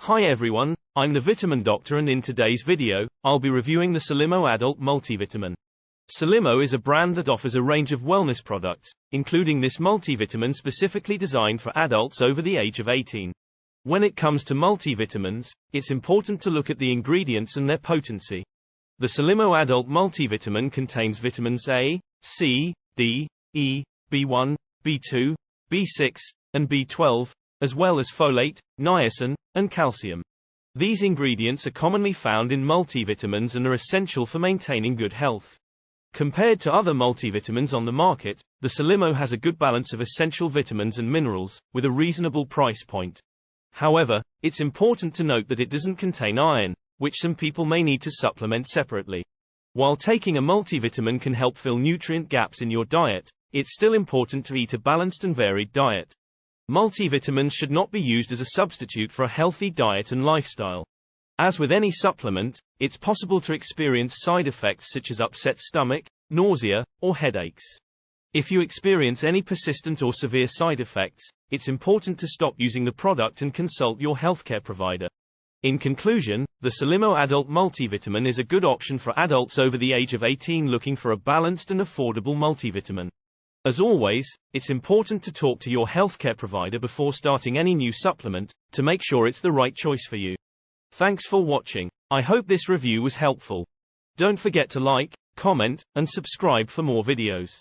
Hi everyone, I'm the Vitamin Doctor, and in today's video, I'll be reviewing the Solimo Adult Multivitamin. Solimo is a brand that offers a range of wellness products, including this multivitamin specifically designed for adults over the age of 18. When it comes to multivitamins, it's important to look at the ingredients and their potency. The Solimo Adult Multivitamin contains vitamins A, C, D, E, B1, B2, B6, and B12, as well as folate, niacin, and calcium. These ingredients are commonly found in multivitamins and are essential for maintaining good health. Compared to other multivitamins on the market, the Solimo has a good balance of essential vitamins and minerals, with a reasonable price point. However, it's important to note that it doesn't contain iron, which some people may need to supplement separately. While taking a multivitamin can help fill nutrient gaps in your diet, it's still important to eat a balanced and varied diet. Multivitamins should not be used as a substitute for a healthy diet and lifestyle. As with any supplement, it's possible to experience side effects such as upset stomach, nausea, or headaches. If you experience any persistent or severe side effects, it's important to stop using the product and consult your healthcare provider. In conclusion, the Solimo Adult Multivitamin is a good option for adults over the age of 18 looking for a balanced and affordable multivitamin. As always, it's important to talk to your healthcare provider before starting any new supplement, to make sure it's the right choice for you. Thanks for watching. I hope this review was helpful. Don't forget to like, comment, and subscribe for more videos.